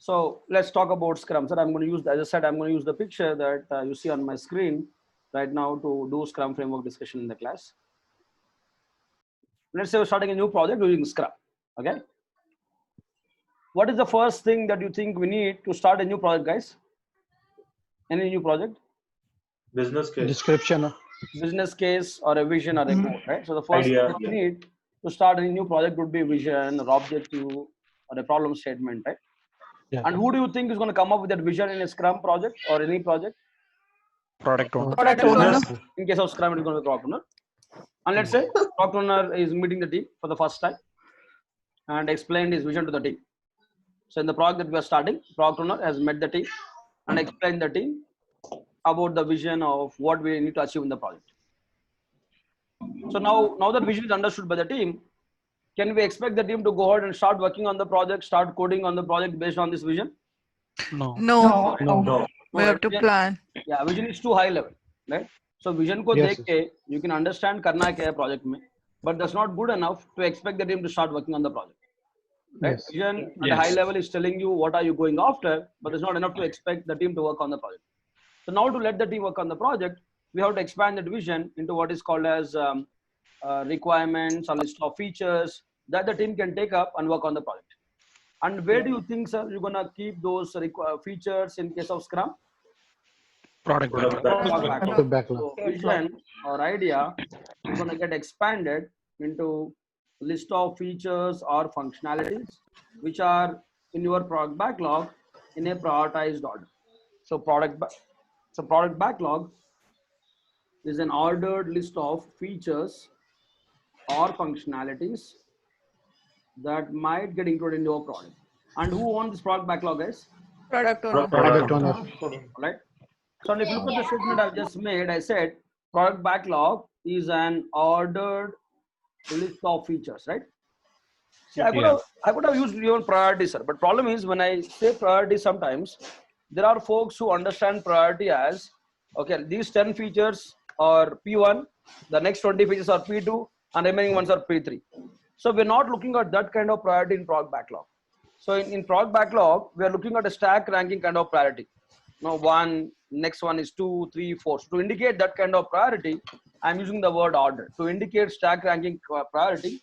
So let's talk about Scrum. So I'm going to use, as I said, I'm going to use the picture that you see on my screen right now to do Scrum framework discussion in the class. Let's say we're starting a new project using Scrum. Okay. What is the first thing that you think we need to start a new project, guys? Any new project? Business case. Description. Business case or a vision or a goal, right? So the first Idea. thing that you need to start a new project would be vision or objective or a problem statement, right? Yeah. And who do you think is going to come up with that vision in a Scrum project or any project? Product owner. Product owner. In case of Scrum, it is going to be product owner. And let's say product owner is meeting the team for the first time and explained his vision to the team. So in the project that we are starting, product owner has met the team and explained the team about the vision of what we need to achieve in the project. So now that vision is understood by the team, can we expect the team to go ahead and start working on the project, start coding on the project based on this vision? No. No. No. We have to plan. Yeah, vision is too high level, right? So vision ko Yes, dekh ke you can understand karna kya hai project mein, but that's not good enough to expect the team to start working on the project. Right? Yes. Vision at a high level is telling you what are you going after, but it's not enough to expect the team to work on the project. So now to let the team work on the project, we have to expand that vision into what is called as requirements, a list of features that the team can take up and work on the project. And where do you think, sir, you're gonna keep those features in case of Scrum? Product Backlog. backlog. So vision or idea is gonna get expanded into list of features or functionalities which are in your product backlog in a prioritized order. So product backlog is an ordered list of features or functionalities that might get included in your product. And who owns this product backlog, guys? Product owner. Product owner. All right. So if you look at the statement I've just made, I said product backlog is an ordered list of features, right? See, I could have used even priority, sir. But problem is when I say priority, sometimes there are folks who understand priority as, okay, these 10 features are P1, the next 20 features are P2, and remaining ones are P3. So we're not looking at that kind of priority in product backlog. So in product backlog, we are looking at a stack ranking kind of priority. Now, 1, next one is 2, 3, 4. So to indicate that kind of priority, I'm using the word order. To indicate stack ranking priority,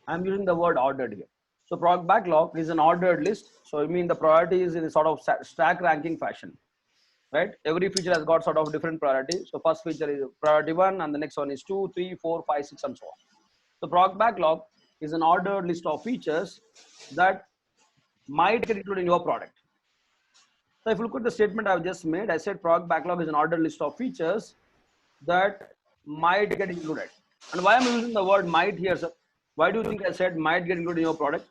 I'm using the word ordered here. So product backlog is an ordered list. So I mean the priority is in a sort of stack ranking fashion, right? Every feature has got sort of different priority. So first feature is priority 1 and the next one is 2, 3, 4, 5, 6 and so on. So product backlog is an ordered list of features that might get included in your product. So if you look at the statement I've just made, I said product backlog is an ordered list of features that might get included. And why am I using the word might here, sir? Why do you think I said might get included in your product?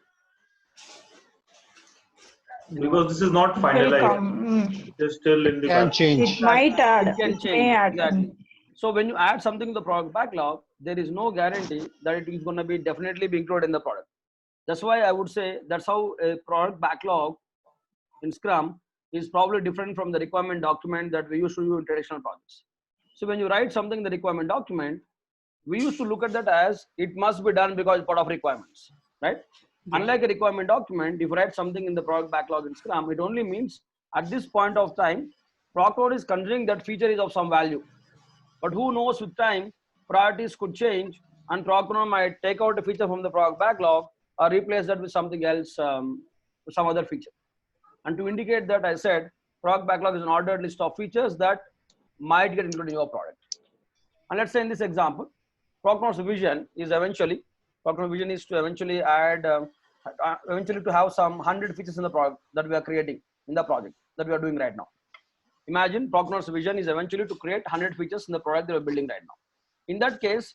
Because this is not finalized. It is still in the Can change. It might add. It can It change. may add. Exactly. So when you add something to the product backlog, there is no guarantee that it is going to be definitely be included in the product. That's why I would say that's how a product backlog in Scrum is probably different from the requirement document that we used to do in traditional projects. So when you write something in the requirement document, we used to look at that as it must be done because it's part of requirements, right? Unlike a requirement document, if you write something in the product backlog in Scrum, it only means at this point of time, product owner is considering that feature is of some value. But who knows, with time, priorities could change and product owner might take out a feature from the product backlog or replace that with something else, with some other feature. And to indicate that, I said product backlog is an ordered list of features that might get included in your product. And let's say in this example, product owner's vision is eventually, product owner's vision is to eventually add, eventually to have some 100 features in the product that we are creating in the project that we are doing right now. Imagine product owner's vision is eventually to create 100 features in the product that we're building right now. In that case,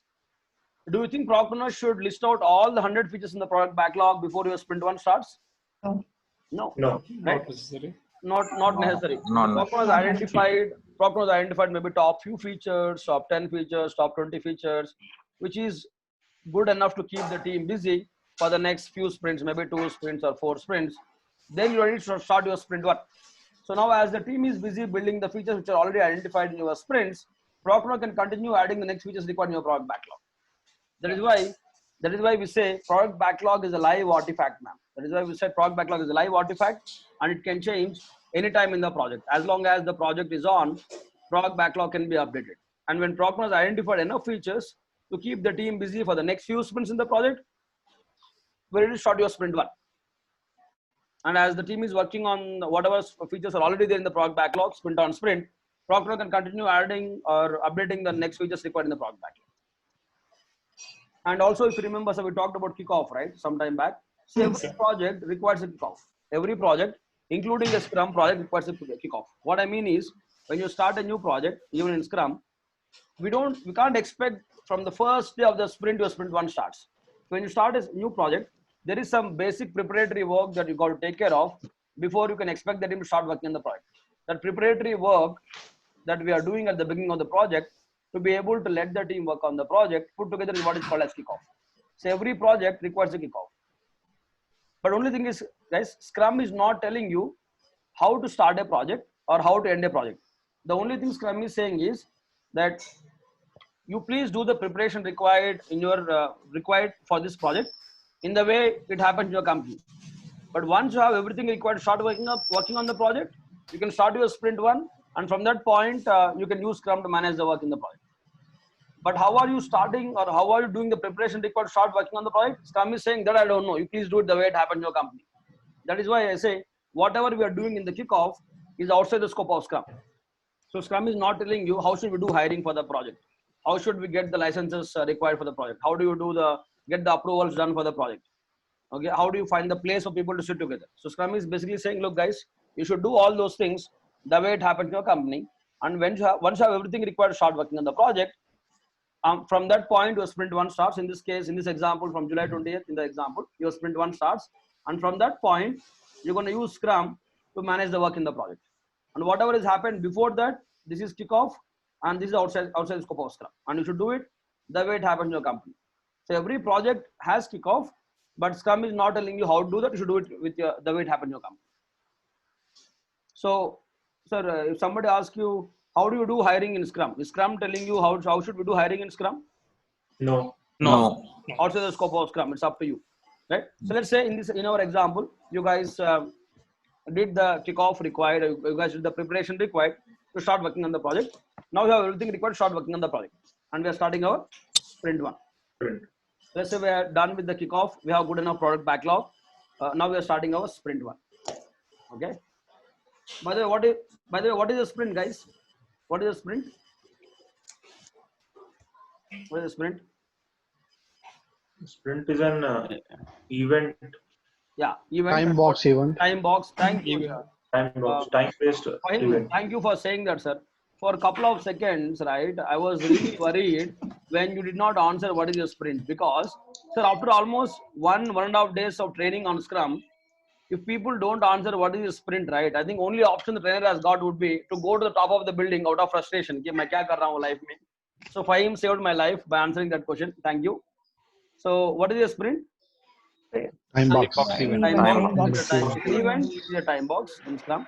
do you think product owner should list out all the 100 features in the product backlog before your sprint 1 starts? No. No. Right? Not necessary. Not necessary. Product owner has identified maybe top few features, top 10 features, top 20 features, which is good enough to keep the team busy for the next few sprints, maybe 2 sprints or 4 sprints. Then you need to start your sprint 1. So now as the team is busy building the features which are already identified in your sprints, product owner can continue adding the next features required in your product backlog. That is why we say product backlog is a live artifact, ma'am. That is why we said product backlog is a live artifact and it can change anytime in the project. As long as the project is on, product backlog can be updated. And when product owner has identified enough features to keep the team busy for the next few sprints in the project, we're ready to start your sprint 1. And as the team is working on whatever features are already there in the product backlog, sprint on sprint, product owner can continue adding or updating the next features required in the product backlog. And also, if you remember, so we talked about kickoff, right? Some time back. So every project requires a kickoff. Every project, including the Scrum project, requires a kickoff. What I mean is, when you start a new project, even in Scrum, we can't expect from the first day of the sprint your sprint 1 starts. When you start a new project, there is some basic preparatory work that you got to take care of before you can expect the team to start working on the project. That preparatory work that we are doing at the beginning of the project, to be able to let the team work on the project, put together is what is called as kickoff. So every project requires a kickoff. But only thing is, guys, Scrum is not telling you how to start a project or how to end a project. The only thing Scrum is saying is that you please do the preparation required in your required for this project in the way it happens in your company. But once you have everything required to start working on the project, you can start your sprint 1, and from that point you can use Scrum to manage the work in the project. But how are you starting or how are you doing the preparation required to start working on the project? Scrum is saying that I don't know. You please do it the way it happened in your company. That is why I say whatever we are doing in the kickoff is outside the scope of Scrum. So Scrum is not telling you how should we do hiring for the project. How should we get the licenses required for the project? How do you get the approvals done for the project? Okay, how do you find the place for people to sit together? So Scrum is basically saying, look guys, you should do all those things the way it happens in your company. And once you have everything required to start working on the project, from that point your sprint 1 starts. In this case, in this example, from July 20th, in the example, your sprint 1 starts. And from that point, you're going to use Scrum to manage the work in the project. And whatever has happened before that, this is kickoff, and this is outside the scope of Scrum. And you should do it the way it happens in your company. So every project has kickoff, but Scrum is not telling you how to do that. You should do it with the way it happens in your company. So, sir, if somebody asks you, how do you do hiring in Scrum? Is Scrum telling you how should we do hiring in Scrum? No. Outside the scope of Scrum, it's up to you, right? So let's say in our example, you guys did the kickoff required. You guys did the preparation required to start working on the project. Now you have everything required to start working on the project, and we are starting our sprint 1. Let's say we are done with the kickoff. We have good enough product backlog. Now we are starting our sprint 1. Okay. By the way, what is a sprint, guys? What is a sprint? What is a sprint? Sprint is an event. Yeah, event. Time box event. Time box. Thank you. Time-based event. Thank you for saying that, sir. For a couple of seconds, right, I was really worried when you did not answer what is a sprint, because, sir, after almost 1.5 days of training on Scrum, if people don't answer what is a sprint, right, I think only option the trainer has got would be to go to the top of the building out of frustration. Main kya kar raha hu life mein? So Fahim saved my life by answering that question. Thank you. So what is a sprint? Time box. Time box. Event is a time box in Scrum.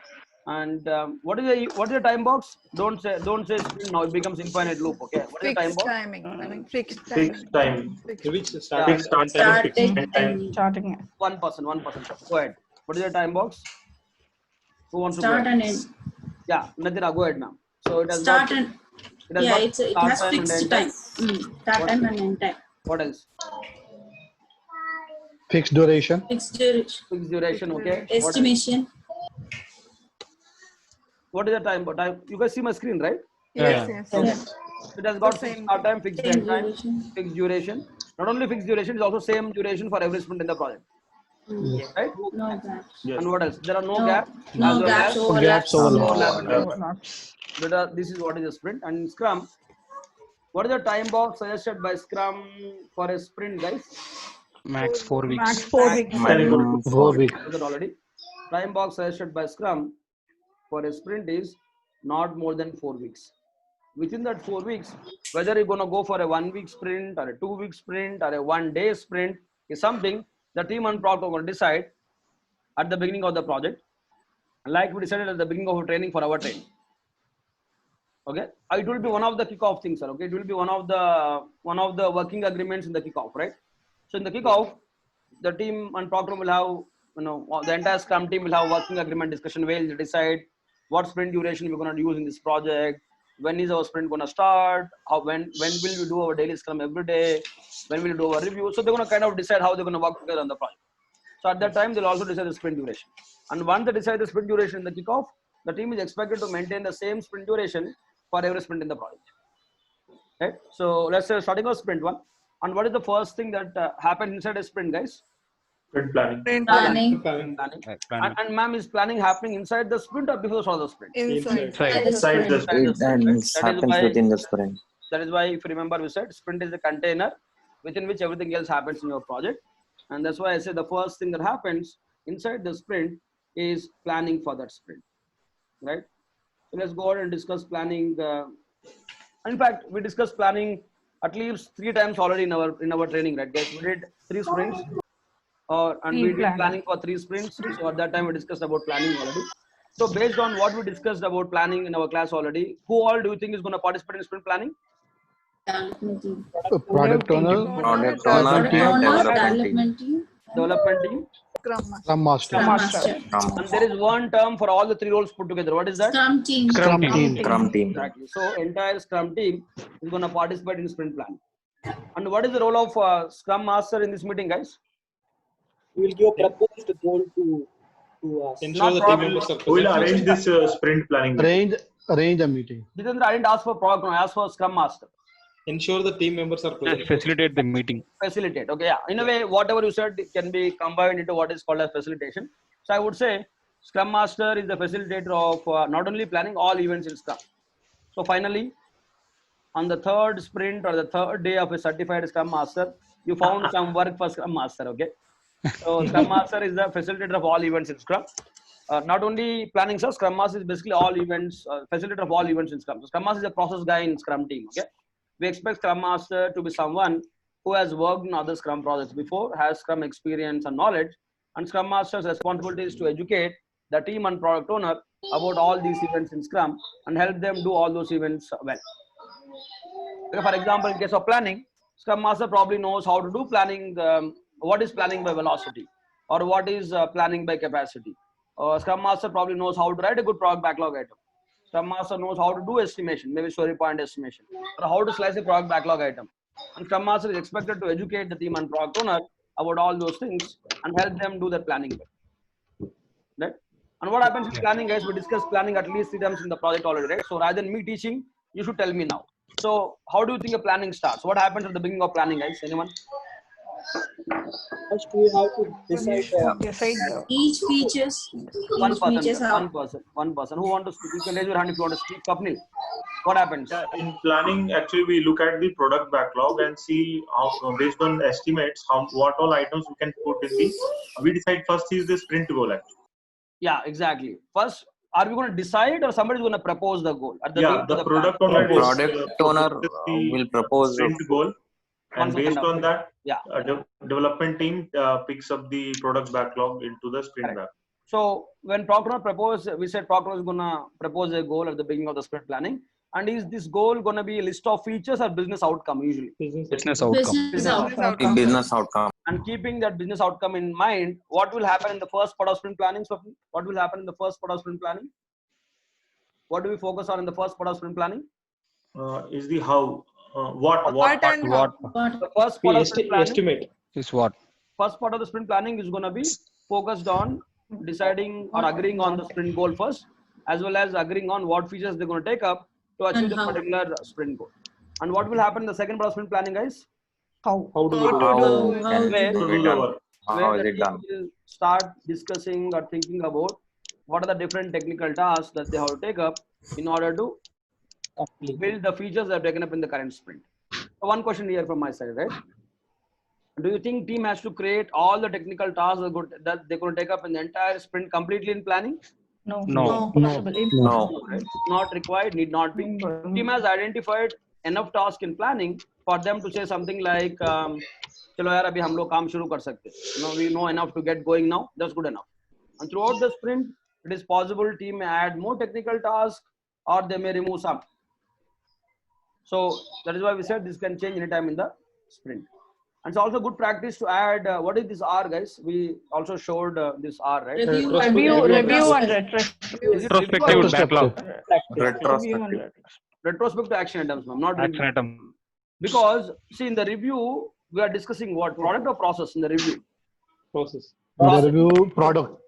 And what is a time box? Don't say sprint now. It becomes infinite loop. Okay. What is a time Fixed box? timing. I mean, fixed Fixed timing. time. Which Fixed start time, fixed end time. Starting. One person. Go ahead. What is a time box? Who wants Start to go and ahead? end. Yeah, Nadira, go ahead now. So it has Start got, and it has yeah, got it start has time and fixed end time. Start What- time and end time. What else? Fixed duration. Fixed duration. Fixed duration. Okay. Estimation. What is the time? You guys see my screen, right? Yes, Yeah. yes. It has got The fixed same start time, fixed Same end time, duration. fixed duration. Not only fixed duration, it's also same duration for every sprint in the project, right? No gaps. Yes. And what else? There are no No, gaps. no as well gaps, as overlaps. overlaps. this is what is a sprint. And in Scrum, what is the time box suggested by Scrum for a sprint, guys? Max 4 weeks. Max 4 weeks. 4 weeks. That already. Time box suggested by Scrum for a sprint is not more than 4 weeks. Within that 4 weeks, whether you're going to go for a 1 week sprint or a 2 week sprint or a 1 day sprint is something the team and product are going to decide at the beginning of the project, like we decided at the beginning of our training for our training. Okay, it will be one of the kickoff things, sir. Okay, it will be one of the working agreements in the kickoff, right? So in the kickoff, the team and product will have the entire Scrum team will have working agreement discussion where they'll decide what sprint duration we're going to use in this project, when is our sprint going to start, when will we do our daily Scrum every day, when will we do our review. So they're going to kind of decide how they're going to work together on the project. So at that time, they'll also decide the sprint duration. And once they decide the sprint duration in the kickoff, the team is expected to maintain the same sprint duration for every sprint in the project. Right? So let's say starting with sprint 1. And what is the first thing that happens inside a sprint, guys? Sprint planning. Sprint Planning. planning. Planning. And ma'am, is planning happening inside the sprint or before the start of the sprint? Inside. Inside the sprint. It happens within the sprint. That is why, if you remember, we said sprint is a container within which everything else happens in your project. And that's why I say the first thing that happens inside the sprint is planning for that sprint, right? So let's go ahead and discuss planning. In fact, we discussed planning at least 3 times already in our training, right, guys? We did 3 sprints, and we did planning for 3 sprints. So at that time, we discussed about planning already. So based on what we discussed about planning in our class already, who all do you think is going to participate in sprint planning? Development team. Product owner, Product owner and development team. Development team. Scrum Master, Scrum Master. And there is one term for all the 3 roles put together. What is that? Scrum team. Scrum team. Scrum team. Exactly. So entire Scrum team is going to participate in sprint planning. And what is the role of Scrum Master in this meeting, guys? We will give a proposed goal to us. Ensure the team members are Who will present. arrange this sprint planning? arrange a meeting. Jitendra, I didn't ask for product, I asked for Scrum Master. Ensure the team members are present. Facilitate the meeting. Facilitate. Okay, yeah. In a way, whatever you said can be combined into what is called as facilitation. So I would say Scrum Master is the facilitator of not only planning all events in Scrum. So finally, on the 3rd sprint or the 3rd day of a certified Scrum Master, you found some work for Scrum Master. Okay. So Scrum Master is the facilitator of all events in Scrum. Not only planning, so Scrum Master is basically all events, facilitator of all events in Scrum. So Scrum Master is a process guy in Scrum team. Okay. We expect Scrum Master to be someone who has worked in other Scrum projects before, has Scrum experience and knowledge, and Scrum Master's responsibility is to educate the team and product owner about all these events in Scrum and help them do all those events well. Okay, for example, in case of planning, Scrum Master probably knows how to do planning, what is planning by velocity, or what is planning by capacity. Scrum Master probably knows how to write a good product backlog item. Scrum Master knows how to do estimation, maybe story point estimation, or how to slice a product backlog item. And Scrum Master is expected to educate the team and product owner about all those things and help them do the planning. Right? And what happens in planning, guys? We discussed planning at least 3 times in the project already, right? So rather than me teaching, you should tell me now. So how do you think a planning starts? What happens at the beginning of planning, guys? Anyone? First, we have to decide Each features. One Each features person. have. One person. Who want to speak? You can raise your hand if you want to speak. Kapnil, what happens? In planning, actually, we look at the product backlog and see how, based on estimates, what all items we can put in the. We decide first is the sprint goal. Actually. Yeah, exactly. First, are we going to decide or somebody is going to propose the goal? At the The product owner will propose sprint goal. And based on that, yeah, development team picks up the product backlog into the sprint backlog. So when product owner propose, we said product owner is going to propose a goal at the beginning of the sprint planning. And is this goal going to be a list of features or business outcome usually? Business outcome. business outcome. And keeping that business outcome in mind, what will happen in the first part of sprint planning? So what will happen in the first part of sprint planning? What do we focus on in the first part of sprint planning? Is the how. What? The first part of sprint planning Estimate. Is what? First part of the sprint planning is going to be focused on deciding or agreeing on the sprint goal first, as well as agreeing on what features they're going to take up to achieve the particular sprint goal. And what will happen in the second part of sprint planning, guys? How do we do it? How is it done? Will start discussing or thinking about what are the different technical tasks that they have to take up in order to build the features that are taken up in the current sprint. So one question here from my side, right? Do you think team has to create all the technical tasks that they're going to take up in the entire sprint completely in planning? No. No. Right? Not required, need not be. Team has identified enough tasks in planning for them to say something like, "Chalo yaar, abhi hum log kaam shuru kar sakte." We know enough to get going now. That's good enough. And throughout the sprint, it is possible team may add more technical tasks or they may remove some. So that is why we said this can change anytime in the sprint. And it's also good practice to add, what is this R, guys? We also showed this R, right? Review Review and Is it review or Retrospective backlog. Retrospective. retrospective action items, ma'am, not Action review? item. Because see, in the review, we are discussing what product or process in the review. Process. In the review product.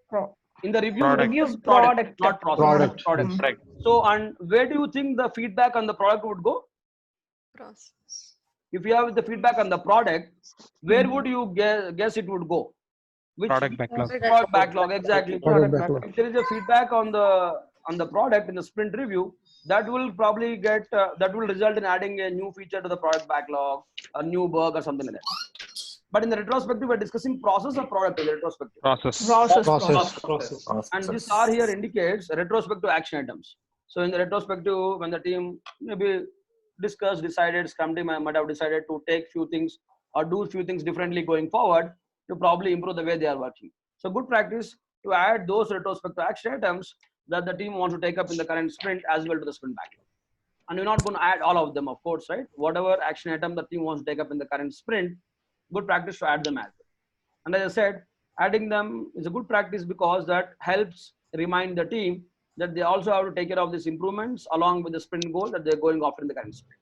In the review, Product. we discuss product, not process. Product. Right. So, and where do you think the feedback on the product would go? process. If you have the feedback on the product, where would you guess it would go? Which Product backlog. product backlog? Exactly. Product backlog. If there is a feedback on the product in the sprint review, that will probably get that will result in adding a new feature to the product backlog, a new bug or something like that. But in the retrospective, we're discussing process or product in the retrospective. Process. Process. And this R here indicates retrospective action items. So in the retrospective, when the team maybe discussed, decided, Scrum team might have decided to take few things or do few things differently going forward to probably improve the way they are working. So good practice to add those retrospective action items that the team wants to take up in the current sprint as well to the sprint backlog. And you're not going to add all of them, of course, right? Whatever action item the team wants to take up in the current sprint, good practice to add them as well. And as I said, adding them is a good practice because that helps remind the team that they also have to take care of these improvements along with the sprint goal that they're going after in the current sprint.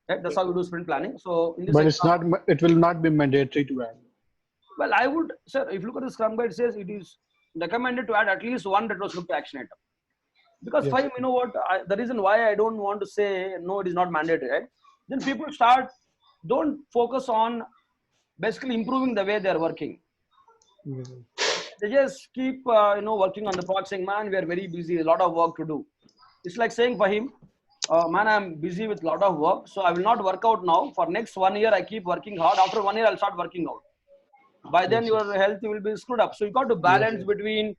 Right? That's how we do sprint planning. So in this But it's not. It will not be mandatory to add. well, I would, sir, if you look at the Scrum Guide, it says it is recommended to add at least one retrospective action item. Because Yes. Fahim, you know what, the reason why I don't want to say, no, it is not mandatory, right? Then people don't focus on basically improving the way they're working. They just keep, working on the project saying, man, we are very busy, a lot of work to do. It's like saying, Fahim, man, I'm busy with a lot of work, so I will not work out now. For next 1 year, I keep working hard. After 1 year, I'll start working out. By then, your health will be screwed up. So you got to balance between,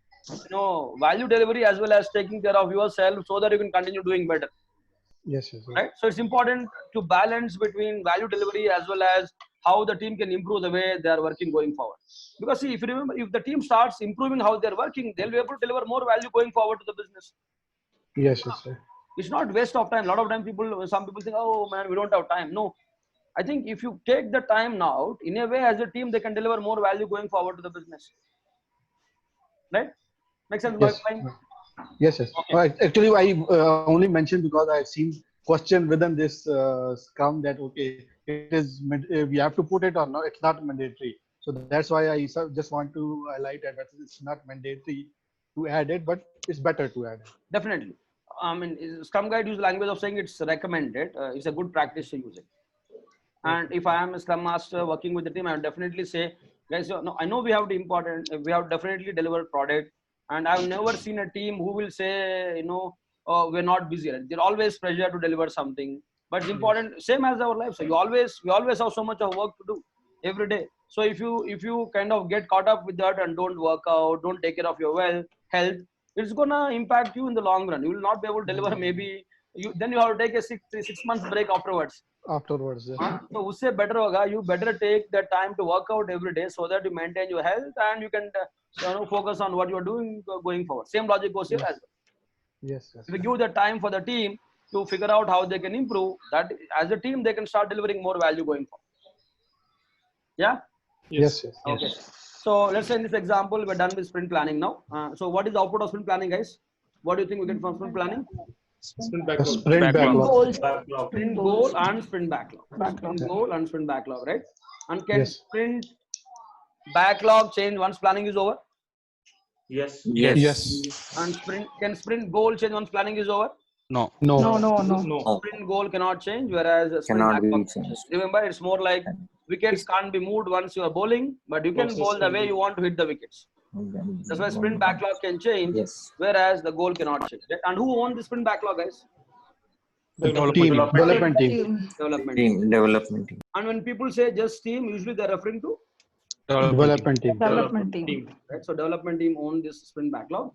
value delivery as well as taking care of yourself so that you can continue doing better. Yes. Right? So it's important to balance between value delivery as well as how the team can improve the way they are working going forward. Because see, if you remember, if the team starts improving how they're working, they'll be able to deliver more value going forward to the business. Yes, sir. It's not waste of time. A lot of time some people think, oh man, we don't have time. No, I think if you take the time now, in a way as a team, they can deliver more value going forward to the business. Right? Makes sense? Yes. Fine? Yes. Actually, I only mentioned because I've seen question within this Scrum that okay, it is we have to put it or no, it's not mandatory. So that's why I just want to highlight that it's not mandatory to add it, but it's better to add it. Definitely. I mean, Scrum Guide uses language of saying it's recommended. It's a good practice to use it. And if I am a Scrum Master working with the team, I would definitely say, guys, I know we have definitely delivered product. And I've never seen a team who will say, we're not busy. They're always pressure to deliver something. But it's important, same as our life. So we always have so much of work to do every day. So if you kind of get caught up with that and don't work out, don't take care of your health, it's gonna impact you in the long run. You will not be able to deliver. Maybe then you have to take a 6 months break afterwards. Yes. So usse better hoga, you better take the time to work out every day so that you maintain your health and you can focus on what you're doing going forward. Same logic goes here as well. Yes. If you give the time for the team to figure out how they can improve, that as a team they can start delivering more value going forward. Yeah. Yes. Okay. So let's say in this example, we're done with sprint planning now. So what is the output of sprint planning, guys? What do you think we get from sprint planning? Sprint The backlog. sprint backlog. Sprint goal and sprint backlog. Sprint goal and sprint backlog, right? And can sprint backlog change once planning is over? Yes. And can sprint goal change once planning is over? No. No. Sprint goal cannot change, whereas sprint Cannot be backlog changed. changes. Remember, it's more like wickets can't be moved once you are bowling, but you can bowl the way you want to hit the wickets. That's why sprint backlog can change, whereas the goal cannot change. Right? And who owns the sprint backlog, guys? Development team. Development team. And when people say just team, usually they're referring to Development team. right? So development team owns this sprint backlog.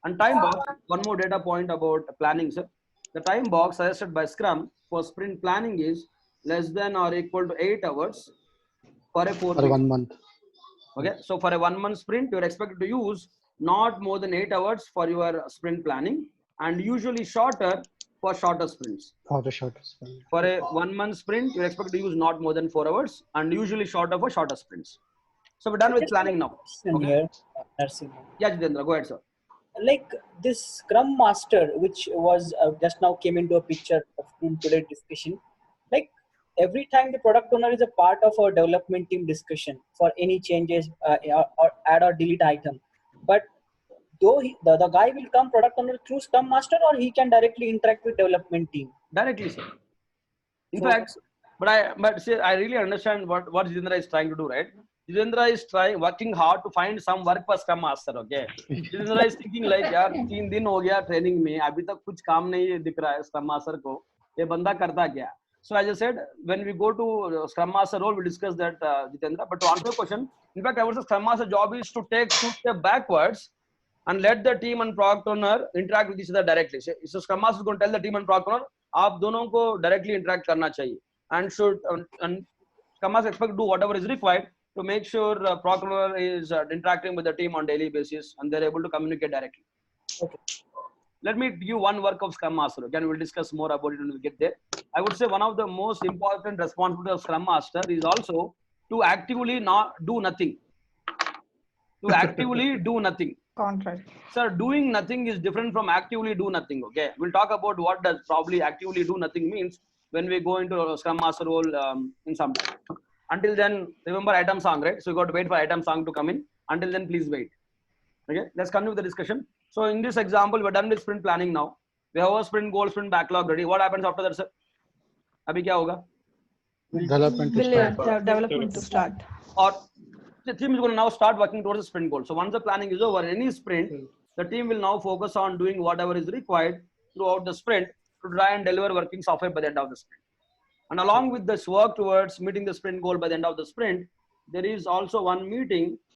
And time box, one more data point about planning, sir. The time box suggested by Scrum for sprint planning is less than or equal to 8 hours for a 4 For week. 1 month. Okay, so for a 1 month sprint, you're expected to use not more than 8 hours for your sprint planning, and usually shorter for shorter sprints. For the shortest one. For a 1 month sprint, you expect to use not more than 4 hours and usually shorter for shorter sprints. So we're done with planning now. Okay. Here, nursing. Yeah, Jitendra, go ahead, sir. Like this Scrum Master, which was just now came into a picture in today's discussion. Like every time the product owner is a part of our development team discussion for any changes or add or delete item. But though the guy will come product owner through Scrum Master, or he can directly interact with development team. Directly, sir. In So- fact, but see, I really understand what Jitendra is trying to do, right? Jitendra is working hard to find some work for Scrum Master, okay? Jitendra is thinking like, यार 3 दिन हो गया training में, अभी तक कुछ काम नहीं दिख रहा है Scrum Master को, ये बंदा करता क्या? So as I said, when we go to Scrum Master role, we discuss that, Jitendra. But to answer your question, in fact, I would say Scrum Master job is to take 2 steps backwards and let the team and product owner interact with each other directly. So Scrum Master is going to tell the team and product owner, आप दोनों को directly interact करना चाहिए, and should and Scrum Master expect to do whatever is required to make sure product owner is interacting with the team on daily basis and they're able to communicate directly. Okay. Let me give one work of Scrum Master. Again, we'll discuss more about it when we get there. I would say one of the most important responsibilities of Scrum Master is also to actively not do nothing. To actively do nothing. Contract. Sir, doing nothing is different from actively do nothing. Okay, we'll talk about what does probably actively do nothing means when we go into a Scrum Master role in some time. Until then, remember item song, right? So you got to wait for item song to come in. Until then, please wait. Okay, let's continue with the discussion. So in this example, we're done with sprint planning now. We have a sprint goal, sprint backlog ready. What happens after that, sir? Abhi kya hoga? Development to Will start. development to start. Or the team is going to now start working towards the sprint goal. So once the planning is over, any sprint, the team will now focus on doing whatever is required throughout the sprint to try and deliver working software by the end of the sprint. And along with this work towards meeting the sprint goal by the end of the sprint, there is also one meeting